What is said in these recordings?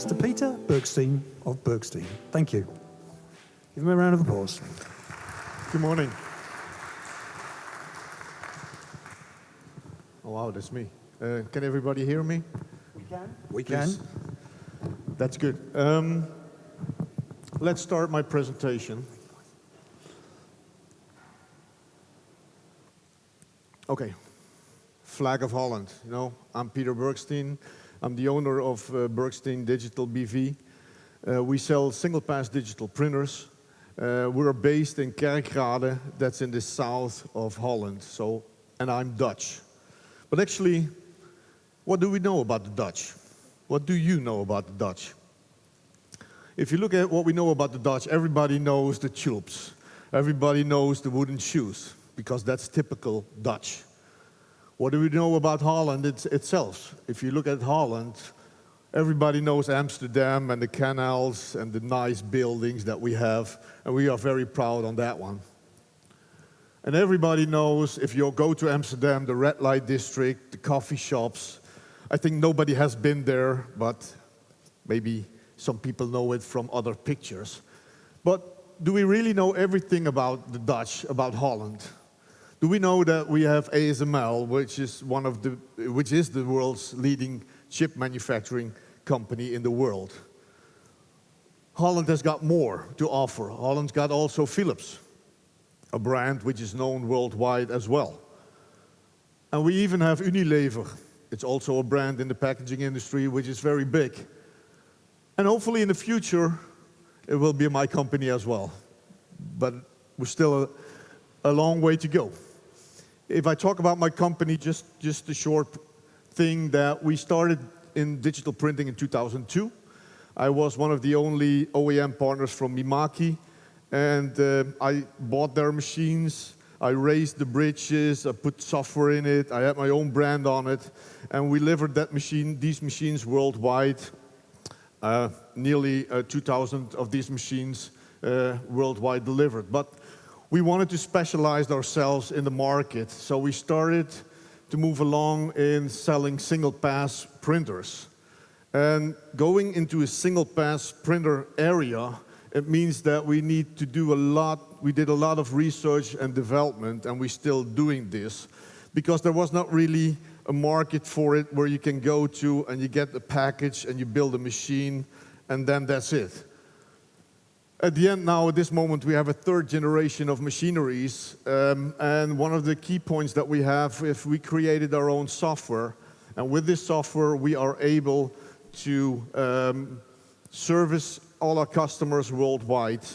Mr. Peter Bergstein of Bergstein. Thank you. Give him a round of applause. Good morning. Oh, wow, that's me. Can everybody hear me? We can. We can. That's good. Let's start my presentation. Okay. Flag of Holland. You know, I'm Peter Bergstein. I'm the owner of Bergstein Digital BV. We sell single-pass digital printers. We're based in Kerkrade, that's in the south of Holland. And I'm Dutch. But actually, what do we know about the Dutch? What do you know about the Dutch? If you look at what we know about the Dutch, everybody knows the tulips. Everybody knows the wooden shoes, because that's typical Dutch. What do we know about Holland itself? If you look at Holland, everybody knows Amsterdam and the canals and the nice buildings that we have, and we are very proud on that one. And everybody knows, if you go to Amsterdam, the red light district, the coffee shops. I think nobody has been there, but maybe some people know it from other pictures. But do we really know everything about the Dutch, about Holland? Do we know that we have ASML, which is the world's leading chip manufacturing company in the world? Holland has got more to offer. Holland's got also Philips, a brand which is known worldwide as well. And we even have Unilever. It's also a brand in the packaging industry which is very big. And hopefully in the future, it will be my company as well. But we're still a long way to go. If I talk about my company, just a short thing, that we started in digital printing in 2002. I was one of the only OEM partners from Mimaki, and I bought their machines, I raised the bridges, I put software in it, I had my own brand on it, and we delivered these machines worldwide. Nearly 2,000 of these machines worldwide delivered. But we wanted to specialize ourselves in the market, so we started to move along in selling single-pass printers. And going into a single-pass printer area, it means that we need to do a lot. We did a lot of research and development, and we're still doing this, because there was not really a market for it where you can go to and you get a package and you build a machine, and then that's it. At the end now, at this moment, we have a third generation of machineries, and one of the key points that we have is we created our own software, and with this software we are able to service all our customers worldwide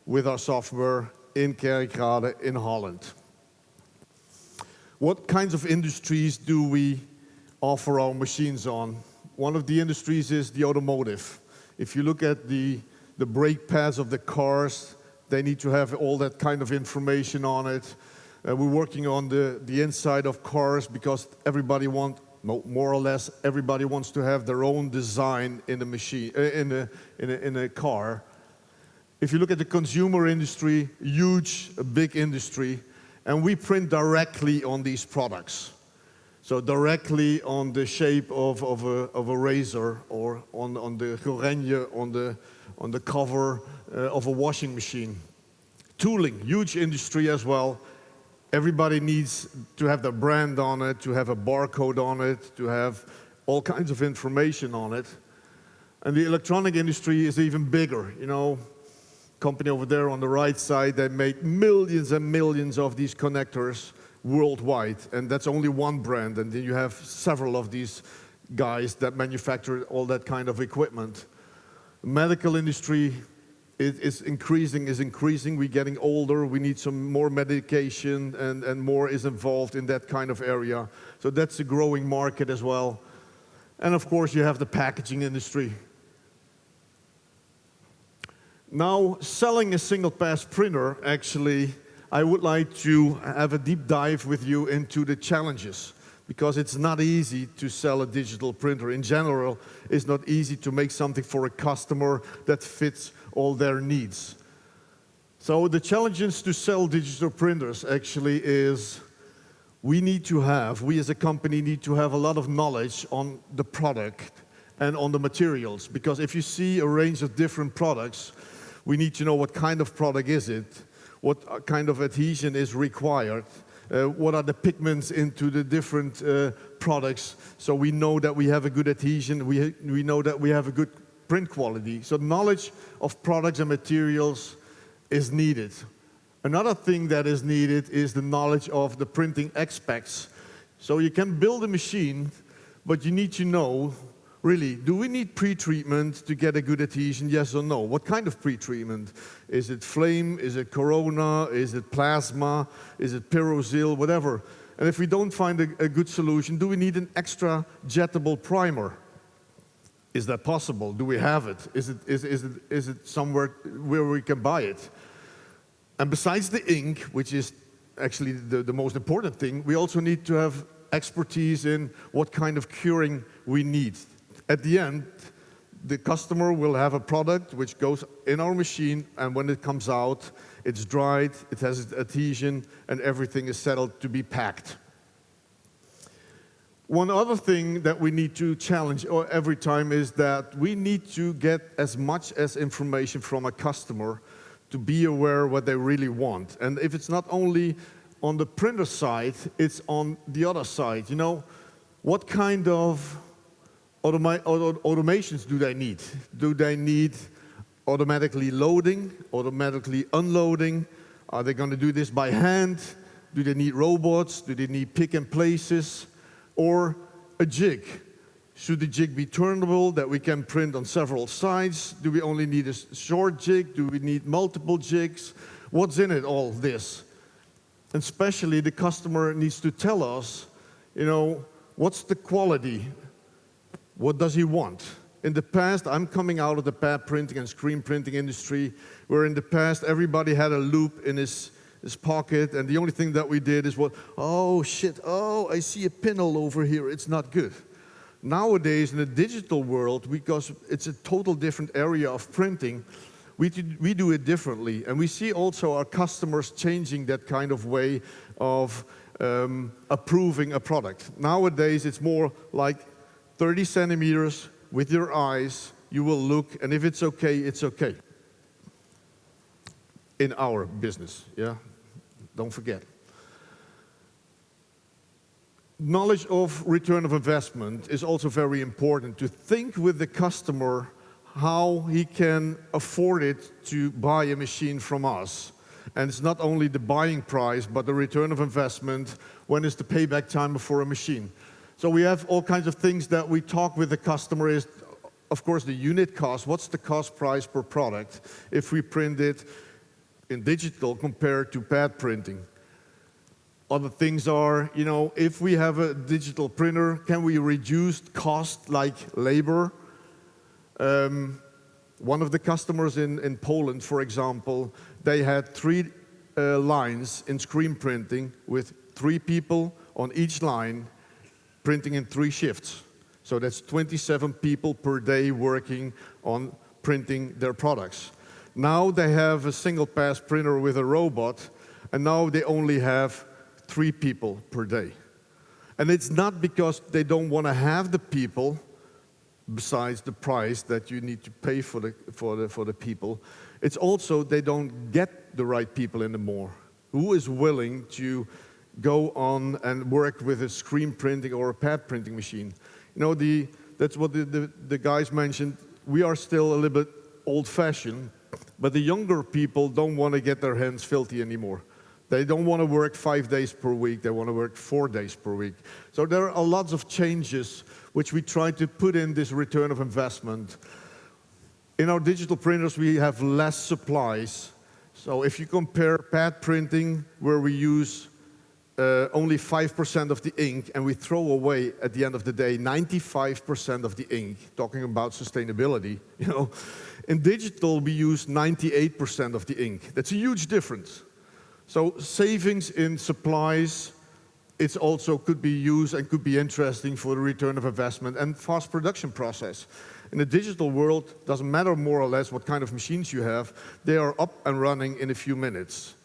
with our software in Kerkrade in Holland. What kinds of industries do we offer our machines on? One of the industries is the automotive. If you look at the brake pads of the cars, they need to have all that kind of information on it. We're working on the inside of cars, because everybody wants, more or less, everybody wants to have their own design in a machine, in a car. If you look at the consumer industry, a big industry, and we print directly on these products. So directly on the shape of a razor, or on the gorenje, on the cover of a washing machine. Tooling, huge industry as well. Everybody needs to have their brand on it, to have a barcode on it, to have all kinds of information on it. And the electronic industry is even bigger. You know, company over there on the right side, they make millions and millions of these connectors worldwide, and that's only one brand, and then you have several of these guys that manufacture all that kind of equipment. The medical industry is increasing. We're getting older, we need some more medication, and more is involved in that kind of area. So that's a growing market as well. And of course you have the packaging industry. Now, selling a single-pass printer, actually, I would like to have a deep dive with you into the challenges, because it's not easy to sell a digital printer. In general, it's not easy to make something for a customer that fits all their needs. So the challenges to sell digital printers actually is we as a company need to have a lot of knowledge on the product and on the materials. Because if you see a range of different products, we need to know what kind of product is it, what kind of adhesion is required, what are the pigments into the different products, so we know that we have a good adhesion, we know that we have a good print quality. So knowledge of products and materials is needed. Another thing that is needed is the knowledge of the printing aspects. So you can build a machine, but you need to know, really, do we need pre-treatment to get a good adhesion, yes or no? What kind of pre-treatment? Is it flame, is it corona, is it plasma, is it pyroxyle, whatever. And if we don't find a good solution, do we need an extra jettable primer? Is that possible? Do we have it? Is it somewhere where we can buy it? And besides the ink, which is actually the most important thing, we also need to have expertise in what kind of curing we need. At the end, the customer will have a product which goes in our machine, and when it comes out, it's dried, it has its adhesion, and everything is settled to be packed. One other thing that we need to challenge every time is that we need to get as much as information from a customer to be aware what they really want. And if it's not only on the printer side, it's on the other side. You know, what kind of automations do they need? Do they need automatically loading, automatically unloading? Are they going to do this by hand? Do they need robots? Do they need pick and places? Or a jig? Should the jig be turnable that we can print on several sides? Do we only need a short jig? Do we need multiple jigs? What's in it, all this? And especially the customer needs to tell us, you know, what's the quality? What does he want? In the past, I'm coming out of the pad printing and screen printing industry, where in the past everybody had a loop in his pocket, and the only thing that we did is oh shit, oh, I see a pinhole over here, it's not good. Nowadays, in the digital world, because it's a total different area of printing, we do it differently. And we see also our customers changing that kind of way of approving a product. Nowadays, it's more like 30 centimeters with your eyes, you will look, and if it's okay, it's okay. In our business, yeah? Don't forget. Knowledge of return of investment is also very important, to think with the customer how he can afford it to buy a machine from us. And it's not only the buying price, but the return of investment, when is the payback time for a machine. So we have all kinds of things that we talk with the customer is, of course, the unit cost. What's the cost price per product if we print it in digital compared to pad printing? Other things are, you know, if we have a digital printer, can we reduce cost like labor? One of the customers in Poland, for example, they had 3 lines in screen printing with 3 people on each line printing in 3 shifts. So that's 27 people per day working on printing their products. Now they have a single pass printer with a robot, and now they only have 3 people per day. And it's not because they don't want to have the people, besides the price that you need to pay for the people. It's also they don't get the right people anymore. Who is willing to go on and work with a screen printing or a pad printing machine? You know, that's what the guys mentioned. We are still a little bit old-fashioned, but the younger people don't want to get their hands filthy anymore. They don't want to work 5 days per week, they want to work 4 days per week. So there are lots of changes which we try to put in this return of investment. In our digital printers, we have less supplies. So if you compare pad printing, where we use only 5% of the ink, and we throw away, at the end of the day, 95% of the ink, talking about sustainability, you know. In digital, we use 98% of the ink. That's a huge difference. So savings in supplies, it also could be used and could be interesting for the return of investment and fast production process. In the digital world, doesn't matter more or less what kind of machines you have, they are up and running in a few minutes.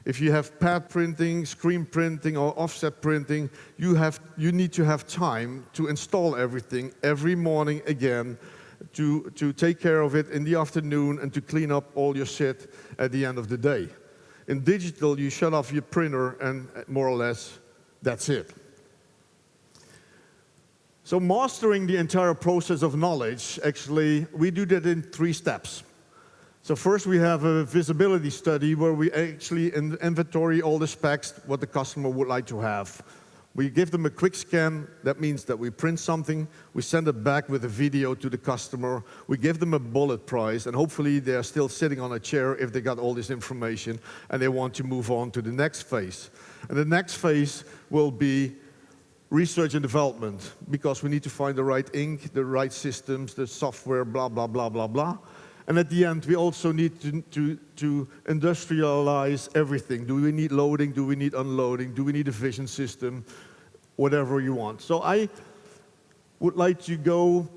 If you have pad printing, screen printing, or offset printing, you need to have time to install everything every morning again, to take care of it in the afternoon, and to clean up all your shit at the end of the day. In digital, you shut off your printer, and more or less, that's it. So mastering the entire process of knowledge, actually, we do that in 3 steps. So first we have a visibility study where we actually inventory all the specs, what the customer would like to have. We give them a quick scan. That means that we print something, we send it back with a video to the customer, we give them a bullet price, and hopefully they're still sitting on a chair if they got all this information and they want to move on to the next phase. And the next phase will be research and development, because we need to find the right ink, the right systems, the software, blah, blah, blah, blah, blah. And at the end, we also need to industrialize everything. Do we need loading? Do we need unloading? Do we need a vision system? Whatever you want. So I would like to go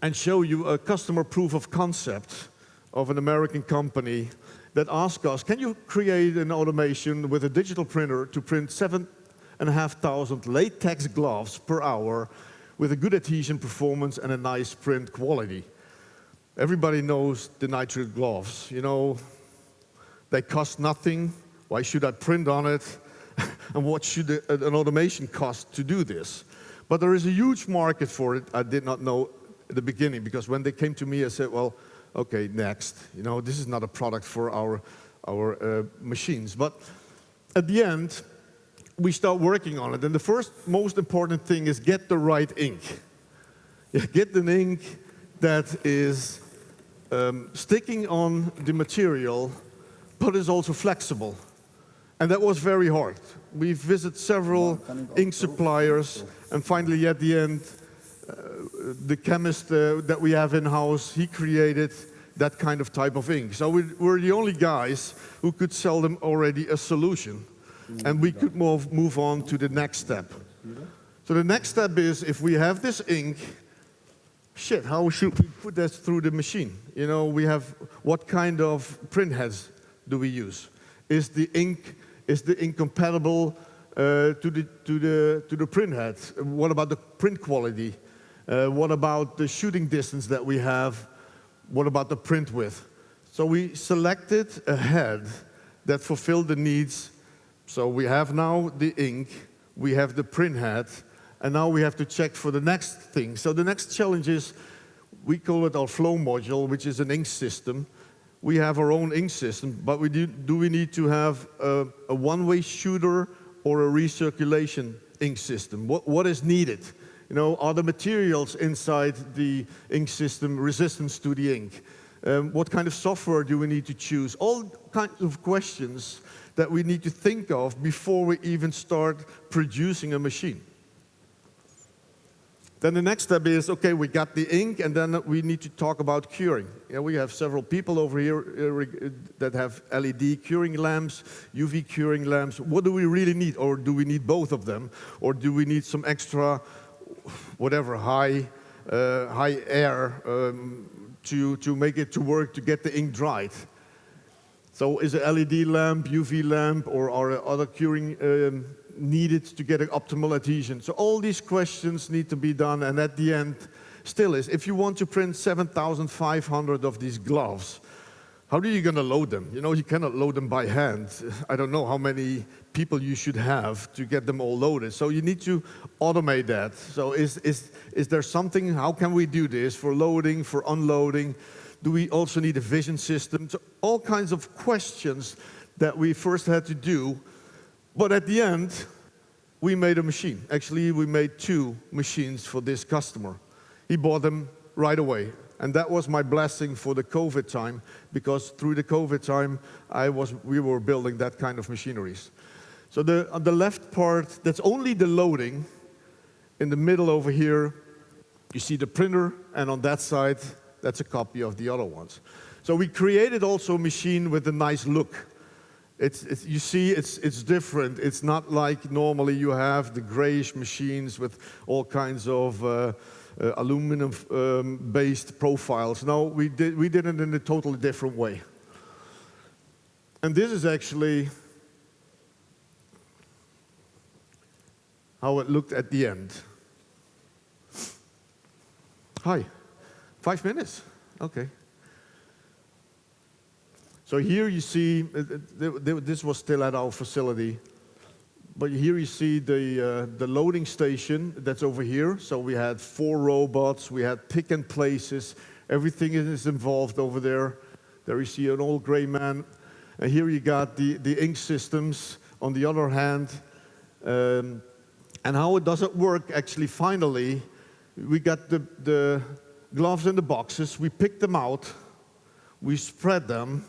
and show you a customer proof of concept of an American company that asked us, can you create an automation with a digital printer to print 7,500 latex gloves per hour with a good adhesion performance and a nice print quality? Everybody knows the nitrate gloves. You know, they cost nothing. Why should I print on it? And what should an automation cost to do this? But there is a huge market for it. I did not know at the beginning, because when they came to me, I said, well, okay, next. You know, this is not a product for our machines. But at the end, we start working on it. And the first most important thing is get the right ink. Get an ink that is sticking on the material, but is also flexible. And that was very hard. We visited several ink suppliers, and finally at the end, the chemist that we have in-house, he created that kind of type of ink. So we're the only guys who could sell them already a solution. And we could move on to the next step. So the next step is, if we have this ink, shit, how should we put that through the machine? You know, we have, what kind of print heads do we use? Is the ink compatible to the print head? What about the print quality? What about the shooting distance that we have? What about the print width? So we selected a head that fulfilled the needs. So we have now the ink, we have the print head, and now we have to check for the next thing. So the next challenge is, we call it our flow module, which is an ink system. We have our own ink system, but do we need to have a one-way shooter or a recirculation ink system? What is needed? You know, are the materials inside the ink system resistant to the ink? What kind of software do we need to choose? All kinds of questions that we need to think of before we even start producing a machine. Then the next step is, okay, we got the ink, and then we need to talk about curing. You know, we have several people over here that have LED curing lamps, UV curing lamps. What do we really need? Or do we need both of them? Or do we need some extra, whatever, high air to make it to work, to get the ink dried? So is a LED lamp, UV lamp, or are other curing needed to get an optimal adhesion? So all these questions need to be done, and at the end, still is, if you want to print 7,500 of these gloves, how are you going to load them? You know, you cannot load them by hand. I don't know how many people you should have to get them all loaded. So you need to automate that. So is there something, how can we do this for loading, for unloading? Do we also need a vision system? So all kinds of questions that we first had to do. But at the end, we made a machine. Actually, we made 2 machines for this customer. He bought them right away. And that was my blessing for the COVID time, because through the COVID time, we were building that kind of machineries. So on the left part, that's only the loading. In the middle over here, you see the printer, and on that side, that's a copy of the other ones. So we created also a machine with a nice look. You see, it's different. It's not like normally you have the grayish machines with all kinds of aluminum-based profiles. No, we did it in a totally different way. And this is actually how it looked at the end. Hi, 5 minutes, okay. So here you see, this was still at our facility, but here you see the loading station that's over here. So we had 4 robots, we had pick and places, everything is involved over there. There you see an old gray man. And here you got the ink systems on the other hand. And how it does it work, actually, finally, we got the gloves in the boxes, we pick them out, we spread them,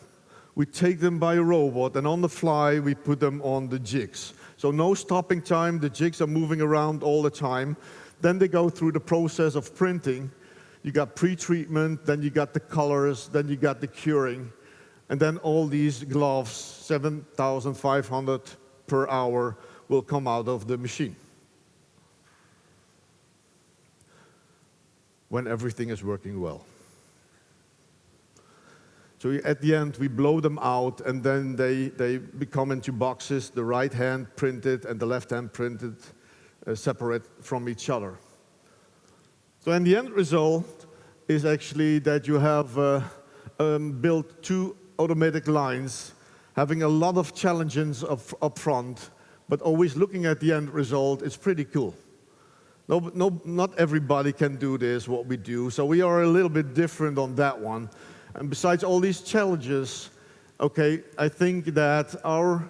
we take them by a robot, and on the fly, we put them on the jigs. So no stopping time, the jigs are moving around all the time. Then they go through the process of printing. You got pre-treatment, then you got the colors, then you got the curing. And then all these gloves, 7,500 per hour, will come out of the machine when everything is working well. So at the end, we blow them out, and then they become into boxes, the right hand printed and the left hand printed, separate from each other. So in the end result is actually that you have built 2 automatic lines, having a lot of challenges up front, but always looking at the end result. It's pretty cool. Not everybody can do this, what we do, so we are a little bit different on that one. And besides all these challenges, okay, I think that our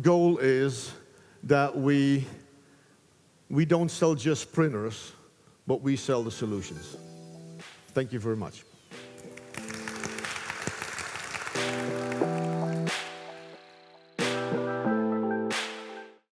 goal is that we don't sell just printers, but we sell the solutions. Thank you very much.